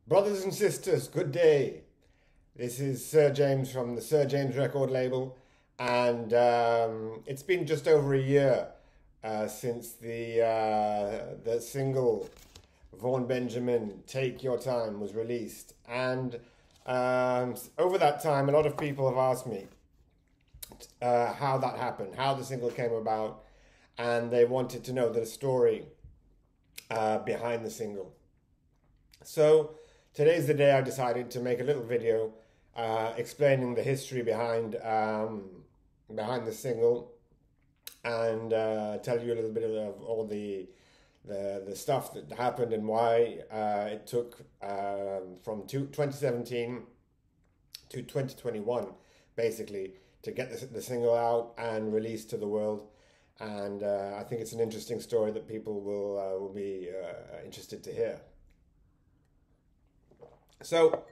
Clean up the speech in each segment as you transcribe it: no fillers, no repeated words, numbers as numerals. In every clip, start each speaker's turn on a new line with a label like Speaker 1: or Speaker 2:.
Speaker 1: Brothers and sisters, good day. This is Sir James from the Sir James record label, and it's been just over a year since the single Vaughn Benjamin "Take Your Time" was released, and over that time, a lot of people have asked me how that happened, how the single came about, and they wanted to know the story behind the single. So today's the day I decided to make a little video explaining the history behind the single and tell you a little bit of all the stuff that happened and why it took from 2017 to 2021 basically to get the single out and released to the world. And I think it's an interesting story that people will be interested to hear. So,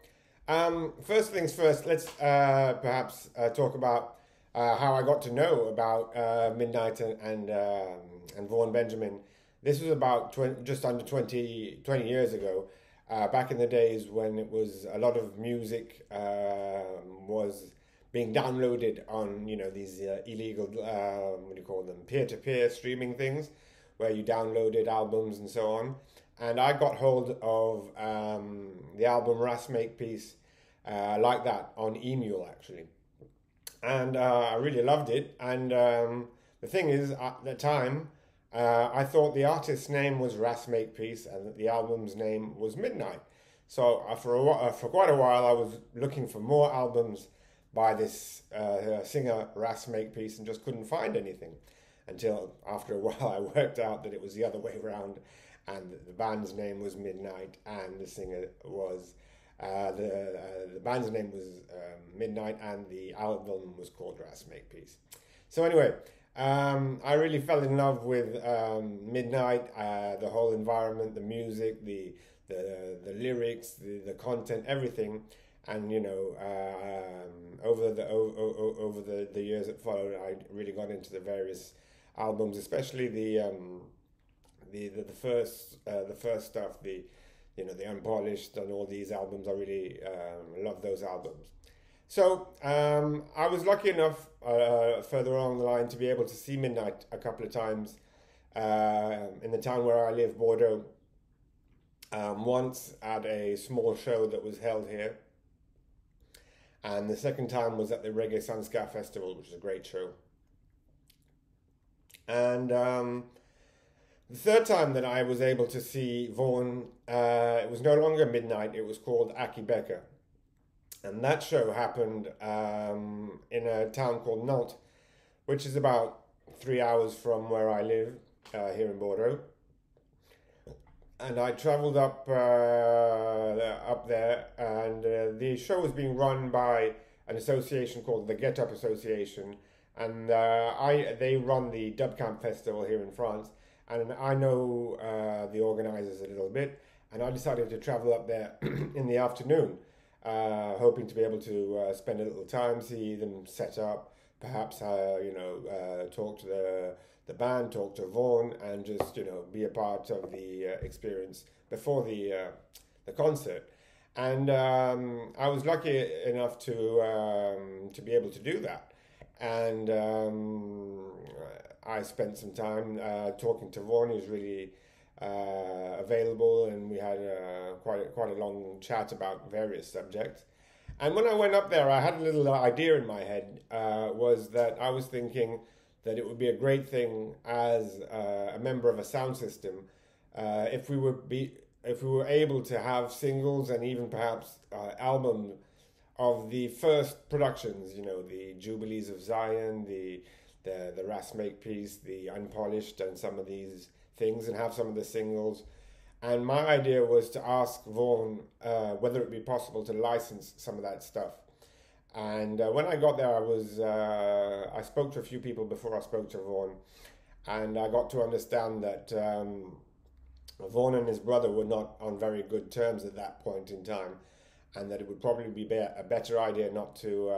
Speaker 1: first things first, let's perhaps talk about how I got to know about Midnight and Vaughn Benjamin. This was about just under 20 years ago, back in the days when it was a lot of music was being downloaded on, these illegal, what do you call them, peer-to-peer streaming things, where you downloaded albums and so on. And I got hold of the album Ras Makepeace like that on Emule actually, and I really loved it. And the thing is, at the time, I thought the artist's name was Ras Makepeace and that the album's name was Midnight. So for quite a while, I was looking for more albums by this singer Ras Makepeace and just couldn't find anything until after a while I worked out that it was the other way around, and the band's name was Midnight, and the singer was the band's name was Midnight, and the album was called Ras Makepeace. So anyway, I really fell in love with Midnight, the whole environment, the music, the lyrics, the content, everything. And over the years that followed, I really got into the various albums, especially the first stuff, the Unpolished and all these albums. I really love those albums. So I was lucky enough further along the line to be able to see Midnight a couple of times in the town where I live, Bordeaux. Once at a small show that was held here, and the second time was at the Reggae Sun Ska Festival, which is a great show. And the third time that I was able to see Vaughn, it was no longer Midnight, it was called Aki Beka. And that show happened in a town called Nantes, which is about 3 hours from where I live here in Bordeaux. And I travelled up there, and the show was being run by an association called the Get Up Association, and they run the Dub Camp Festival here in France, and I know the organisers a little bit, and I decided to travel up there in the afternoon, hoping to be able to spend a little time, see them set up, perhaps talk to the band, talk to Vaughn, and just be a part of the experience before the concert. And I was lucky enough to be able to do that. And I spent some time talking to Vaughn. He was really available, and we had quite a long chat about various subjects. And when I went up there, I had a little idea in my head. Was that I was thinking that it would be a great thing as a member of a sound system if we were able to have singles and even perhaps albums of the first productions, the Jubilees of Zion, the Ras Makepeace, the Unpolished, and some of these things, and have some of the singles. And my idea was to ask Vaughn whether it would be possible to license some of that stuff. And when I got there, I spoke to a few people before I spoke to Vaughn, and I got to understand that Vaughn and his brother were not on very good terms at that point in time, and that it would probably be a better idea not to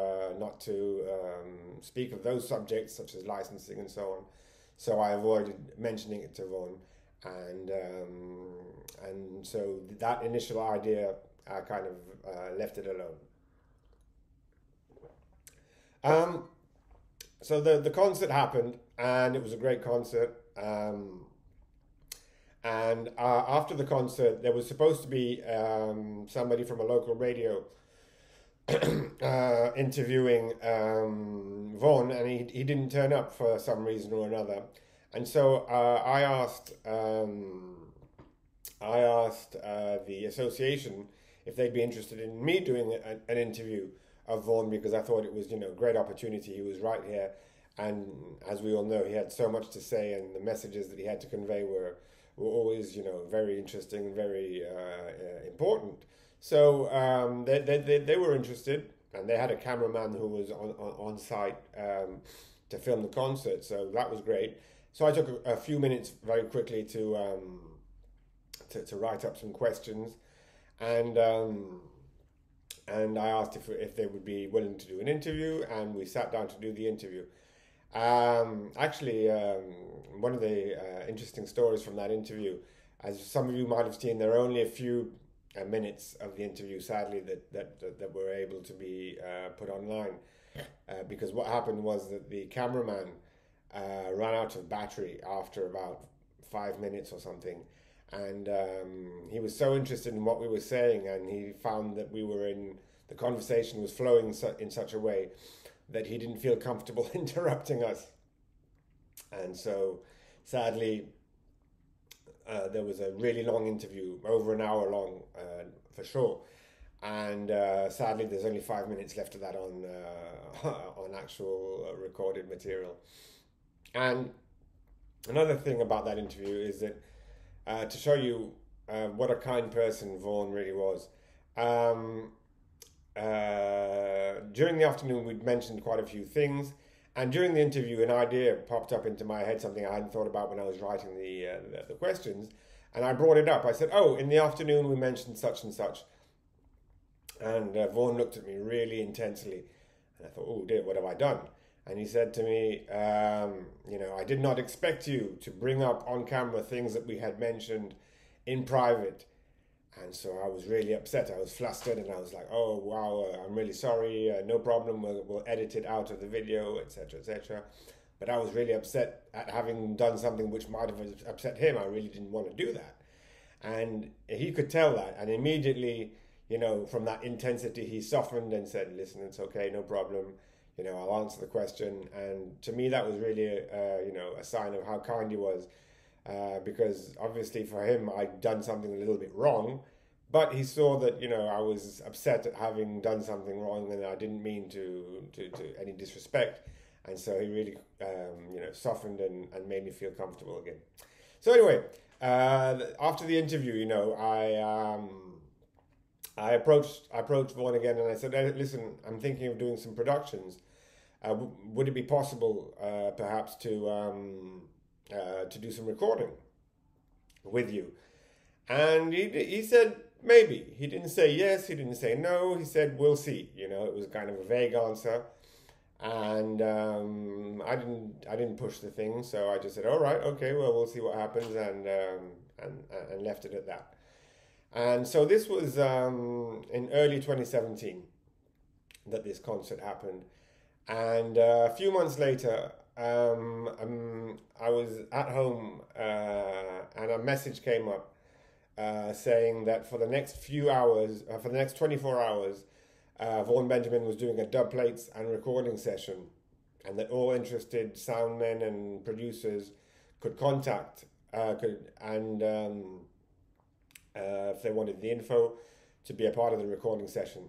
Speaker 1: speak of those subjects such as licensing and so on. So I avoided mentioning it to Vaughn, and so that initial idea I kind of left it alone. Um, so the concert happened, and it was a great concert. And after the concert, there was supposed to be somebody from a local radio interviewing Vaughn, and he didn't turn up for some reason or another. And so I asked the association if they'd be interested in me doing an interview of Vaughn, because I thought it was, a great opportunity. He was right here, and as we all know, he had so much to say, and the messages that he had to convey were always, very interesting and very important. So they were interested, and they had a cameraman who was on site to film the concert. So that was great. So I took a few minutes very quickly to write up some questions, and I asked if they would be willing to do an interview, and we sat down to do the interview. Actually, one of the interesting stories from that interview, as some of you might have seen, there are only a few minutes of the interview, sadly, that were able to be put online, because what happened was that the cameraman ran out of battery after about 5 minutes or something, and he was so interested in what we were saying, and he found that the conversation was flowing in such a way that he didn't feel comfortable interrupting us. And so, sadly, there was a really long interview, over an hour long, for sure. And sadly, there's only 5 minutes left of that on actual recorded material. And another thing about that interview is that to show you what a kind person Vaughn really was. During the afternoon, we'd mentioned quite a few things, and during the interview, an idea popped up into my head, something I hadn't thought about when I was writing the questions, and I brought it up. I said, "Oh, in the afternoon, we mentioned such and such," and Vaughn looked at me really intensely, and I thought, "Oh dear, what have I done?" And he said to me, "I did not expect you to bring up on camera things that we had mentioned in private." And so I was really upset. I was flustered, and I was like, "Oh wow, I'm really sorry. No problem. We'll edit it out of the video, etc., etc." But I was really upset at having done something which might have upset him. I really didn't want to do that, and he could tell that. And immediately, from that intensity, he softened and said, "Listen, it's okay, no problem. I'll answer the question." And to me, that was really, a sign of how kind he was. Because obviously for him, I'd done something a little bit wrong, but he saw that, I was upset at having done something wrong, and I didn't mean to any disrespect. And so he really, softened and made me feel comfortable again. So anyway, after the interview, I approached Vaughn again, and I said, "Hey, listen, I'm thinking of doing some productions. Would it be possible, perhaps, to do some recording with you?" And he said maybe. He didn't say yes, he didn't say no, he said we'll see. It was kind of a vague answer, and I didn't push the thing, so I just said, "All right, okay, well, we'll see what happens," and left it at that. And so this was in early 2017 that this concert happened, and a few months later, I was at home, and a message came up saying that for the next few hours, for the next 24 hours, Vaughn Benjamin was doing a dub plates and recording session, and that all interested soundmen and producers could contact, if they wanted the info, to be a part of the recording session.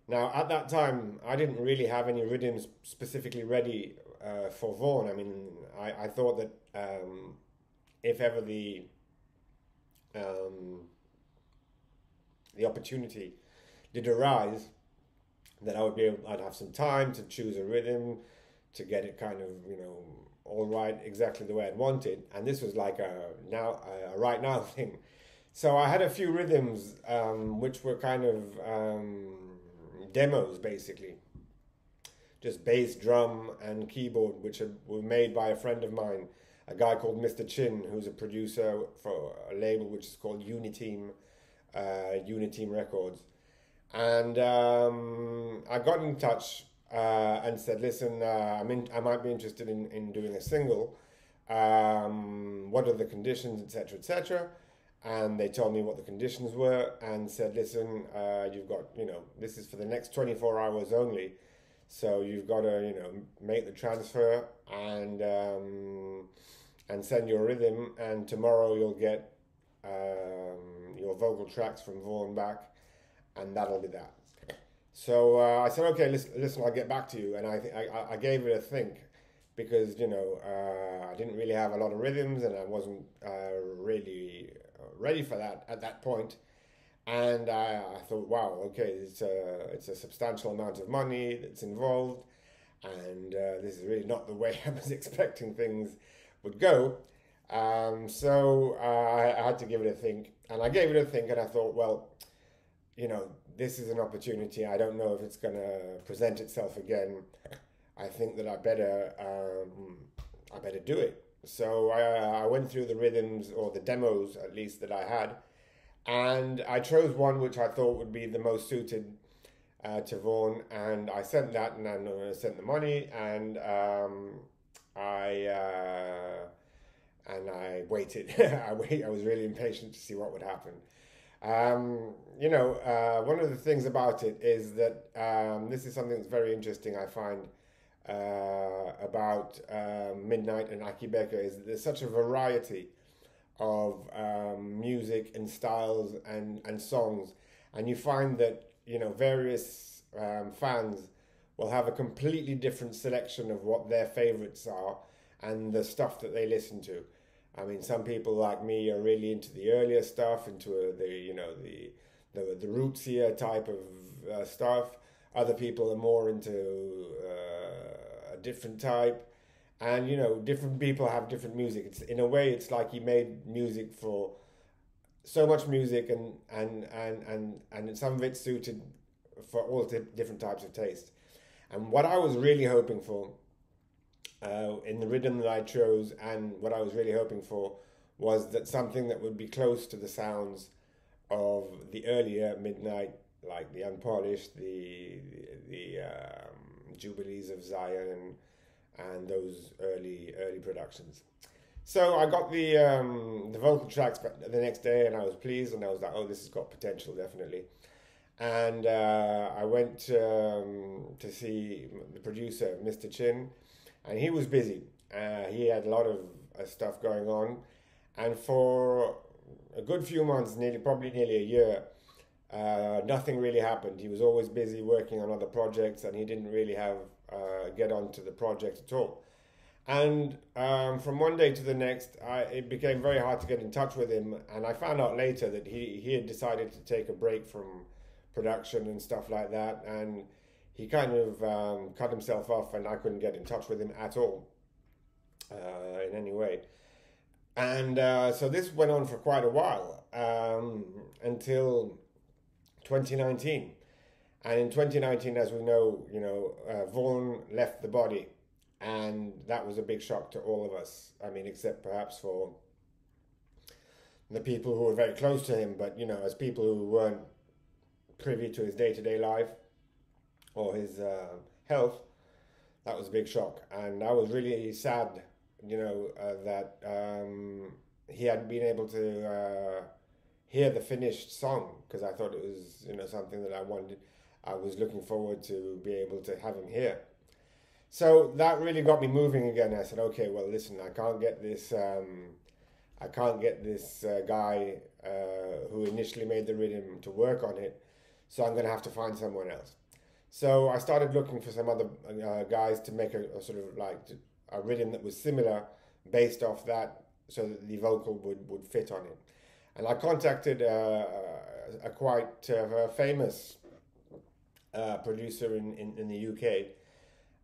Speaker 1: Now, at that time, I didn't really have any rhythms specifically ready for Vaughn. I mean, I thought that if ever the opportunity did arise, that I'd have some time to choose a rhythm, to get it kind of, all right, exactly the way I'd want it. And this was like a right now thing. So I had a few rhythms which were kind of demos, basically. Just bass, drum, and keyboard, which were made by a friend of mine, a guy called Mr. Chin, who's a producer for a label which is called Uniteam Uniteam Records. And I got in touch and said, listen, I might be interested in doing a single. What are the conditions, etc., etc. And they told me what the conditions were and said, listen, you've got, this is for the next 24 hours only. So you've got to, make the transfer and send your rhythm. And tomorrow you'll get your vocal tracks from Vaughn back, and that'll be that. So I said, okay, listen, I'll get back to you. And I gave it a think because, I didn't really have a lot of rhythms and I wasn't really ready for that at that point. And I thought, wow, okay, it's a substantial amount of money that's involved. And this is really not the way I was expecting things would go. So I had to give it a think. And I gave it a think and I thought, well, this is an opportunity. I don't know if it's going to present itself again. I think that I better do it. So I went through the rhythms, or the demos at least, that I had, and I chose one which I thought would be the most suited to Vaughn, and I sent that, and I sent the money, and I waited. I was really impatient to see what would happen. One of the things about it is that this is something that's very interesting, I find, about Midnight and Aki Becker, is that there's such a variety of music and styles and songs, and you find that various fans will have a completely different selection of what their favorites are and the stuff that they listen to. I mean, some people like me are really into the earlier stuff, into the rootsier type of stuff. Other people are more into a different type, and different people have different music. It's, in a way, it's like he made music for so much music, and some of it suited for all different types of taste. And what I was really hoping for, in the rhythm that I chose, and what I was really hoping for, was that something that would be close to the sounds of the earlier Midnight, like the Unpolished, the Jubilees of Zion, and those early productions. So I got the vocal tracks the next day, and I was pleased, and I was like, oh, this has got potential, definitely. And I went to see the producer, Mr. Chin, and he was busy. He had a lot of stuff going on, and for a good few months, probably nearly a year, nothing really happened. He was always busy working on other projects, and he didn't really get onto the project at all. And from one day to the next, it became very hard to get in touch with him, and I found out later that he had decided to take a break from production and stuff like that, and he kind of cut himself off, and I couldn't get in touch with him at all in any way. And so this went on for quite a while, until 2019. And in 2019, as we know, Vaughn left the body, and that was a big shock to all of us. I mean, except perhaps for the people who were very close to him, but as people who weren't privy to his day-to-day life or his health, that was a big shock. And I was really sad, that he hadn't been able to hear the finished song, because I thought it was, something that I was looking forward to be able to have him hear. So that really got me moving again. I said, okay, well, listen, I can't get this guy who initially made the rhythm to work on it, so I'm going to have to find someone else. So I started looking for some other guys to make a sort of like a rhythm that was similar, based off that, so that the vocal would fit on it. And I contacted a quite famous producer in the UK,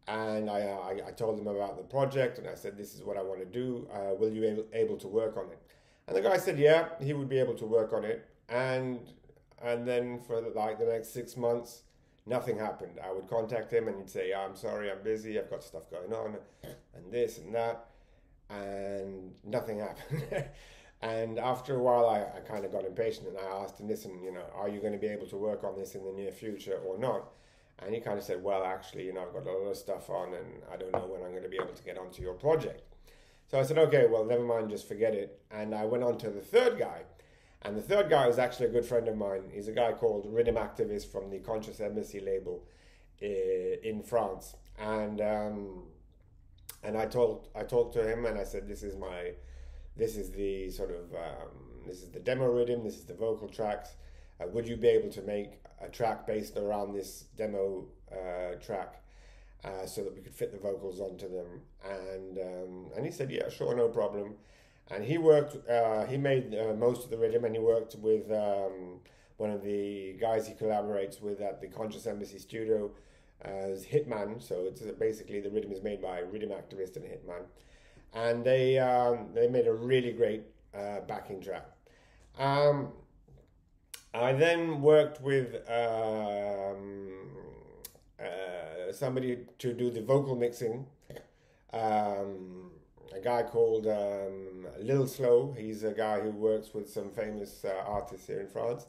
Speaker 1: and I told him about the project, and I said, this is what I want to do. Will you be able to work on it? And the guy said, yeah, he would be able to work on it. And then for the next 6 months, nothing happened. I would contact him, and he'd say, I'm sorry, I'm busy, I've got stuff going on, and this and that, and nothing happened. And after a while, I kind of got impatient and I asked him, listen, are you going to be able to work on this in the near future or not? And he kind of said, well, actually, I've got a lot of stuff on and I don't know when I'm going to be able to get onto your project. So I said, okay, well, never mind, just forget it. And I went on to the third guy. And the third guy is actually a good friend of mine. He's a guy called Rhythm Activist from the Conscious Embassy label in France. And I talked to him and I said, this is the sort of, this is the demo rhythm, this is the vocal tracks. Would you be able to make a track based around this demo track so that we could fit the vocals onto them? And he said, yeah, sure, no problem. And he made most of the rhythm, and he worked with one of the guys he collaborates with at the Conscious Embassy studio as Hitman. So it's basically the rhythm is made by Rhythm Activist and Hitman. And they made a really great backing track. I then worked with somebody to do the vocal mixing. A guy called Lil Slow. He's a guy who works with some famous artists here in France.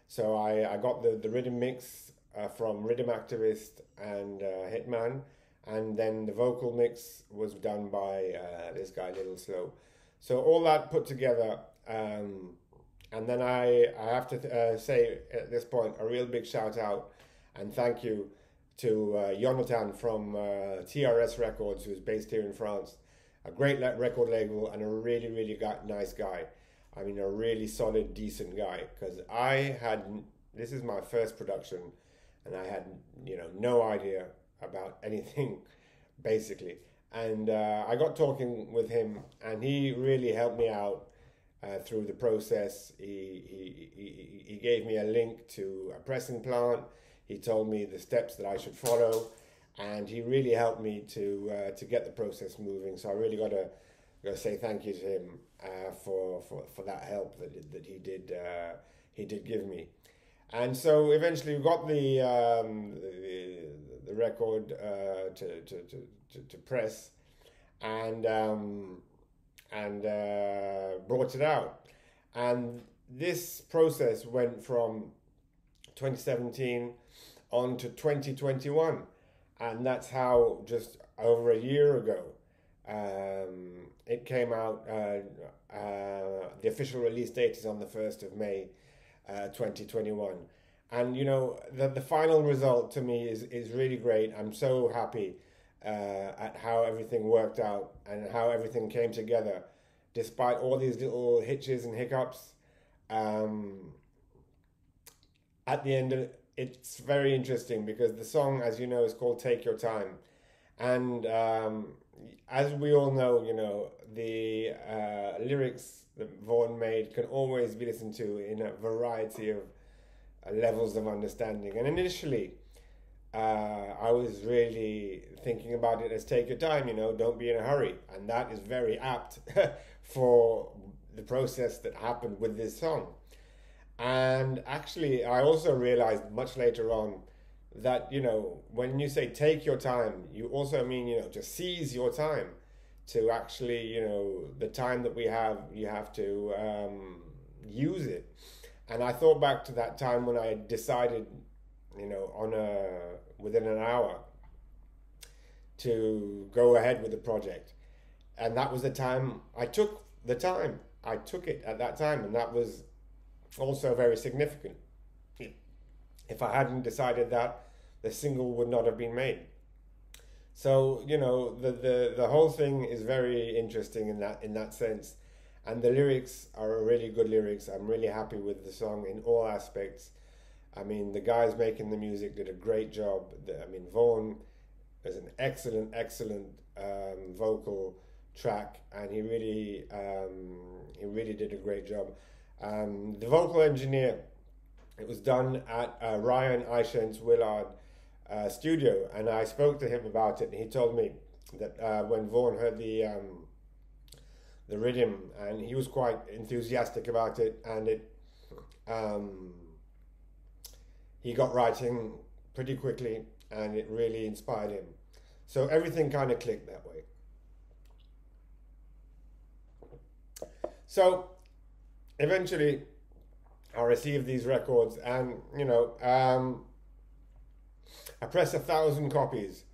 Speaker 1: So I got the rhythm mix from Rhythm Activist and Hitman, and then the vocal mix was done by this guy Lil Slow. So all that put together, and then I have to say at this point a real big shout out and thank you to Jonathan from TRS Records, who's based here in France. A great record label and a really, really nice guy. I mean, a really solid, decent guy. Because this is my first production, and I had, no idea about anything, basically. And I got talking with him, and he really helped me out through the process. He gave me a link to a pressing plant. He told me the steps that I should follow. And he really helped me to get the process moving. So I really got to say thank you to him for that help that he did give me. And so eventually we got the record to press and brought it out. And this process went from 2017 on to 2021. And that's how just over a year ago it came out. The official release date is on the 1st of May 2021. And the final result to me is really great. I'm so happy at how everything worked out and how everything came together despite all these little hitches and hiccups. At the end of it's very interesting because the song, as you know, is called Take Your Time. And as we all know, the lyrics that Vaughn made can always be listened to in a variety of levels of understanding. And initially, I was really thinking about it as take your time, don't be in a hurry. And that is very apt for the process that happened with this song. And actually, I also realized much later on that, when you say take your time, you also mean, to seize your time, to actually, the time that we have, you have to use it. And I thought back to that time when I decided, within an hour to go ahead with the project. And that was the time I took the time. I took it at that time, and that was also very significant. If I hadn't decided that, the single would not have been made. So the whole thing is very interesting in that sense, and the lyrics are really good lyrics. I'm really happy with the song in all aspects. I mean, the guys making the music did a great job. Vaughn is an excellent vocal track, and he really did a great job. The vocal engineer, it was done at Ryan Ishent's Willard studio, and I spoke to him about it, and he told me that when Vaughn heard the rhythm, and he was quite enthusiastic about it, and he got writing pretty quickly, and it really inspired him. So everything kind of clicked that way. So eventually I received these records, and I pressed 1,000 copies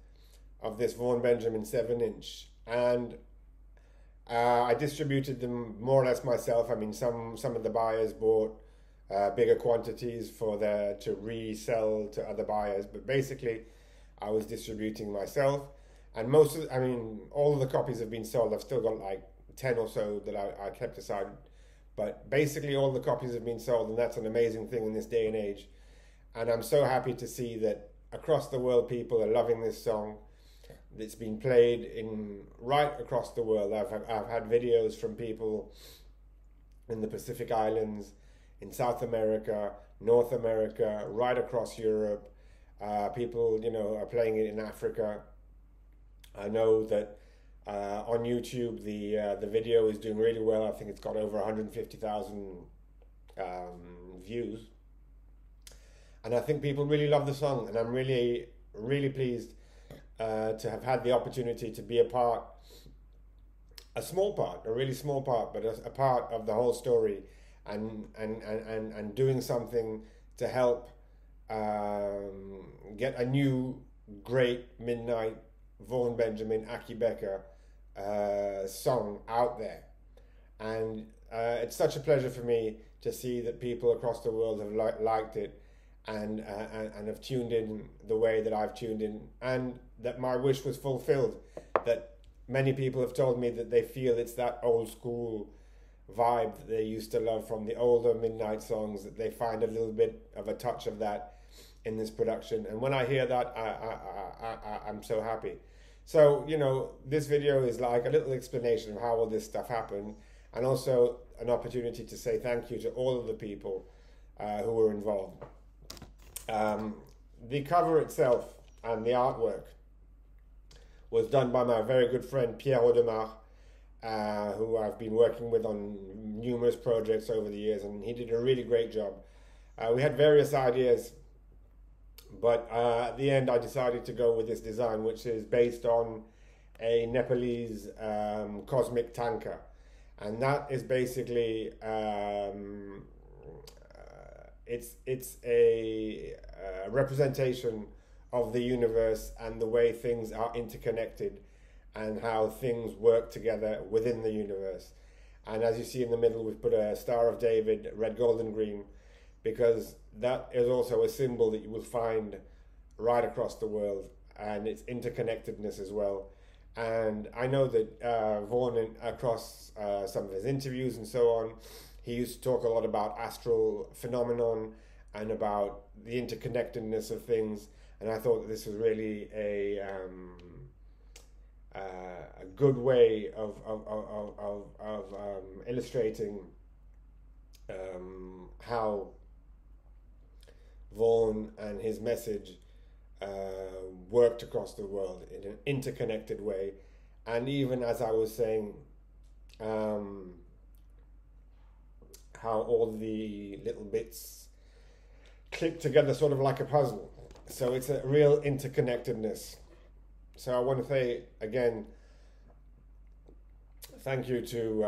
Speaker 1: of this Vaughn Benjamin 7-inch, and I distributed them more or less myself. I mean, some of the buyers bought bigger quantities to resell to other buyers, but basically, I was distributing myself. And all of the copies have been sold. I've still got like 10 or so that I kept aside, but basically all the copies have been sold, and that's an amazing thing in this day and age. And I'm so happy to see that across the world people are loving this song. It's been played in right across the world. I've had videos from people in the Pacific Islands, in South America, North America, right across Europe. People, are playing it in Africa. I know that on YouTube the video is doing really well. I think it's got over 150,000 views, and I think people really love the song. And I'm really, really pleased to have had the opportunity to be a really small part, but a part of the whole story, and doing something to help get a new great midnight Vaughn Benjamin, Aki Becker song out there. And it's such a pleasure for me to see that people across the world have liked it, and have tuned in the way that I've tuned in, and that my wish was fulfilled. That many people have told me that they feel it's that old school vibe that they used to love from the older midnight songs, that they find a little bit of a touch of that in this production. And when I hear that, I'm so happy. So, this video is like a little explanation of how all this stuff happened, and also an opportunity to say thank you to all of the people who were involved. The cover itself and the artwork was done by my very good friend Pierre Audemars, who I've been working with on numerous projects over the years, and he did a really great job. We had various ideas, but at the end I decided to go with this design, which is based on a Nepalese cosmic tanker, and that is basically it's a representation of the universe and the way things are interconnected and how things work together within the universe. And as you see in the middle, we've put a Star of David, red, gold and green, because that is also a symbol that you will find right across the world, and its interconnectedness as well. And I know that Vaughn, across some of his interviews and so on, he used to talk a lot about astral phenomenon and about the interconnectedness of things. And I thought that this was really a good way of illustrating how Vaughn and his message worked across the world in an interconnected way. And even as I was saying, how all the little bits click together sort of like a puzzle. So it's a real interconnectedness. So I want to say again, thank you to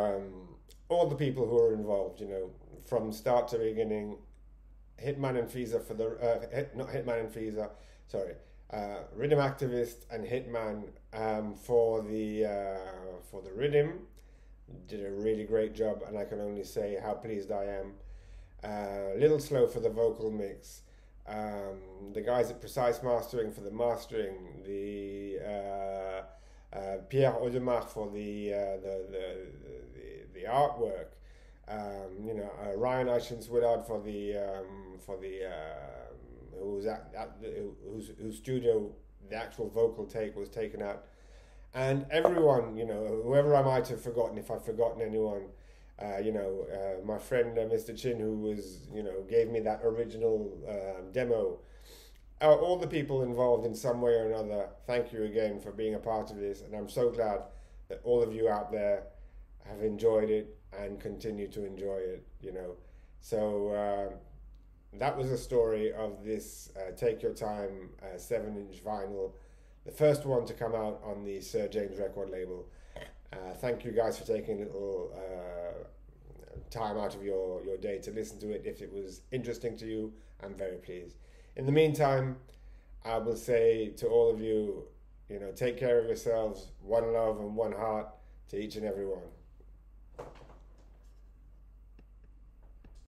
Speaker 1: all the people who are involved, from start to beginning. Hitman and Fiza for the not Hitman and Fiza, sorry, Rhythm Activist and Hitman for the rhythm. Did a really great job, and I can only say how pleased I am. Little Slow for the vocal mix. The guys at Precise Mastering for the mastering. The Pierre Audemars for the artwork. Ryan Ishins Willard for the whose studio the actual vocal take was taken at. And everyone, whoever I might have forgotten, if I've forgotten anyone, my friend Mr. Chin, who was, gave me that original demo, all the people involved in some way or another, thank you again for being a part of this. And I'm so glad that all of you out there have enjoyed it and continue to enjoy it, So that was a story of this Take Your Time 7-inch vinyl, the first one to come out on the Sir James record label. Thank you guys for taking a little time out of your day to listen to it. If it was interesting to you, I'm very pleased. In the meantime, I will say to all of you, take care of yourselves. One love and one heart to each and every one.